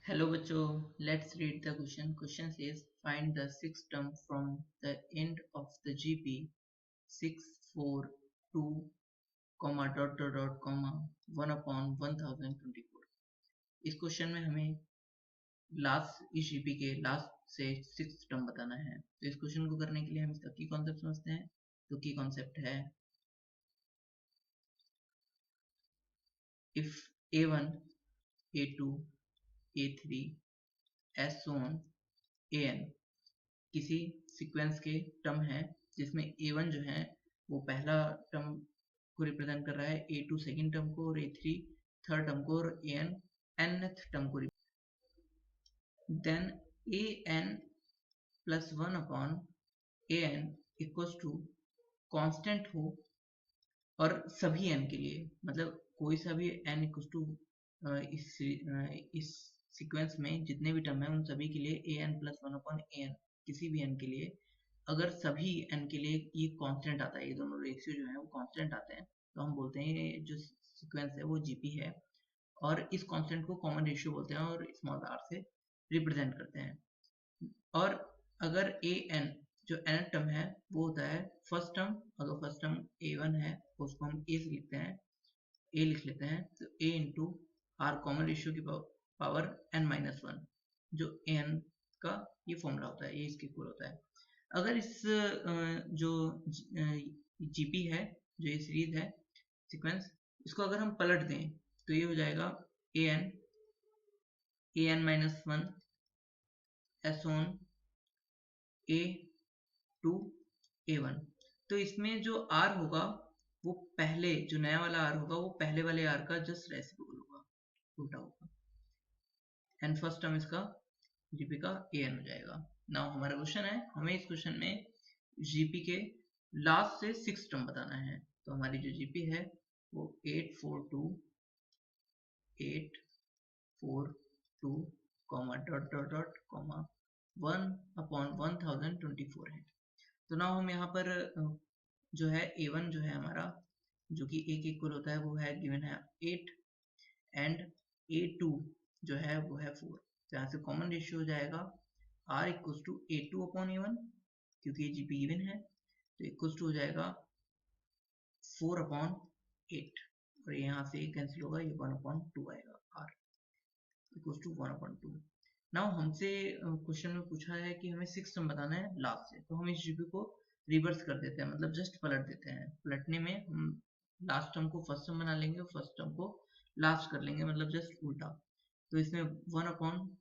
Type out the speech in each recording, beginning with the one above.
Hello बच्चों, let's read the question. Question says find the sixth term from the end of the GP 642 comma dot dot dot comma 1 upon 1024. इस question में हमें इस GP के last से six term बताना है। तो इस क्वेश्चन को करने के लिए हम इसका की कॉन्सेप्ट समझते हैं। तो की कॉन्सेप्ट है if a1 a2 a3 as on an किसी सीक्वेंस के टर्म है जिसमें a1 जो है वो पहला टर्म को रिप्रेजेंट कर रहा है, a2 सेकेंड टर्म को और a3 थर्ड टर्म को और an nth टर्म को, then an plus 1 upon an equals to constant हो और सभी n के लिए, मतलब कोई सा भी n इक्वल्स टू इस सीक्वेंस में जितने भी टर्म है उन सभी के लिए an प्लस 1 अपॉन an किसी भी n के लिए अगर सभी n के लिए ये कांस्टेंट आता है, ये दोनों रेशियो जो है वो कांस्टेंट आते हैं, तो हम बोलते हैं ये जो सीक्वेंस है वो जीपी है। और इस कांस्टेंट को कॉमन रेशियो बोलते हैं और स्मॉल r से रिप्रेजेंट करते हैं। और अगर an जो nth टर्म है वो होता है फर्स्ट टर्म, अगर फर्स्ट टर्म a1 है तो उसको हम a से लिखते हैं, a लिख लेते हैं, तो a into r common ratio की पावर n-1 जो an का ये फॉर्मूला होता है, ये इसके इक्वल होता है। अगर इस जो जीपी है, जो ये सीरीज है सीक्वेंस, इसको अगर हम पलट दें तो ये हो जाएगा an-1 s on a2 a1। तो इसमें जो r होगा वो पहले जो नया वाला r होगा वो पहले वाले r का जस्ट रेसिप्रोकल होगा, उल्टा होगा, एंड फर्स्ट टर्म इसका जीपी का an हो जाएगा। नाउ हमारा क्वेश्चन है, हमें इस क्वेश्चन में जीपी के लास्ट से सिक्स टर्म बताना है। तो हमारी जो जीपी है वो 842 comma dot dot dot comma 1 upon 1024 है। तो नाउ हम यहाँ पर जो है a1 जो है हमारा, जो कि a के इक्वल होता है, वो है गिवन है 8 एंड a2 जो है वो है 4। तो यहाँ से कॉमन रेशियो हो जाएगा r equals to a2 upon a1, क्योंकि ये जीपी गिवन है, तो इक्वल्स टू हो जाएगा 4 अपॉन 8 और यहाँ से कैंसिल होगा, ये 1 अपॉन 2 आएगा, r equals to 1 upon 2। Now हमसे क्वेश्चन में पूछा है कि हमें सिक्स टर्म बताना है लास्ट से, तो हम इस जीपी को रिवर्स कर देते हैं, मतलब जस्ट पलट देते हैं। पलटने में हम लास्ट टर्म को फर्स्ट टर्म बना लेंगे और फर्स्ट टर्म को लास्ट कर लेंगे, मतलब जस्ट उल्टा। तो इसमें 1 अपॉन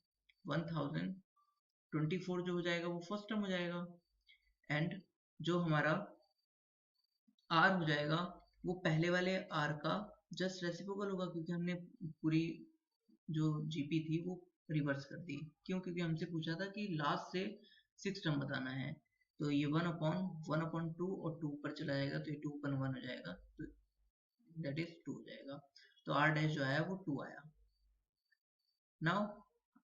1024 जो हो जाएगा वो फर्स्ट टर्म हो जाएगा, एंड जो हमारा r हो जाएगा वो पहले वाले r का जस्ट रेसिप्रोकल होगा, क्योंकि हमने पूरी जो जीपी थी वो रिवर्स कर दी। क्यों? क्योंकि हमसे पूछा था कि लास्ट से सिक्स टर्म बताना है, तो ये 1 अपॉन 2 और 2 ऊपर चला जाएगा तो ये 2 अपॉन 1 हो जाएगा, तो दैट इज 2 हो जाएगा। तो r डैश जो आया वो 2 आया। नाउ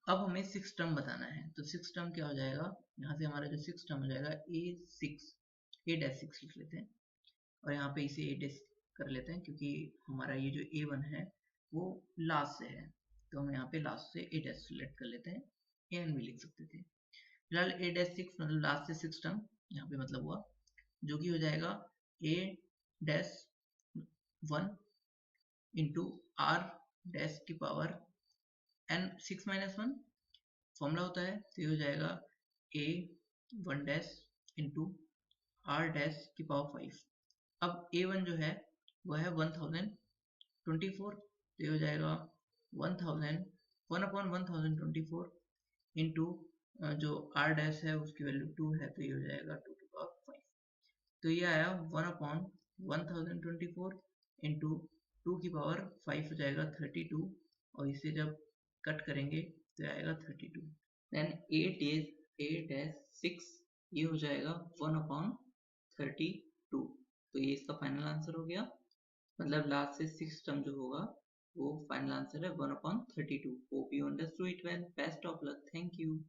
अब हमें सिक्स टर्म बताना है, तो सिक्स टर्म क्या हो जाएगा, यहाँ से हमारा जो सिक्स टर्म हो जाएगा a6 लिख लेते हैं और यहाँ पे इसे a डैश कर लेते हैं, क्योंकि हमारा ये जो a1 है वो लास्ट से है, तो हम यहाँ पे लास्ट से a डैश सिलेक्ट कर लेते हैं, an भी लिख सकते थे। फिलहाल a डैश 6 मतलब लास्ट से सिक्स टर्म यहाँ पे मतलब हुआ, जो कि हो जाएगा a dash 1 into r dash की पावर n 6 माइनस 1 फॉर्मूला होता है, तो ये हो जाएगा a1 dash into r dash की पावर 5। अब a1 जो है वह है 1024, तो ये हो जाएगा 1 अपॉन 1024 इंटू जो r डैश है उसकी वैल्यू 2 है, तो ये हो जाएगा 2 की पावर 5। तो ये आया 1 अपॉन 1024 इंटू 2 की पावर 5 हो जाएगा 32, और इसे जब कट करेंगे तो आएगा 32। देन a डैश 6 ये हो जाएगा 1 अपॉन 32, तो ये इसका फाइनल आंसर हो गया, मतलब लास्ट से सिक्स टर्म जो होगा वो फाइनल आंसर है 1 upon 32। Hope you understood it well, best of luck, thank you.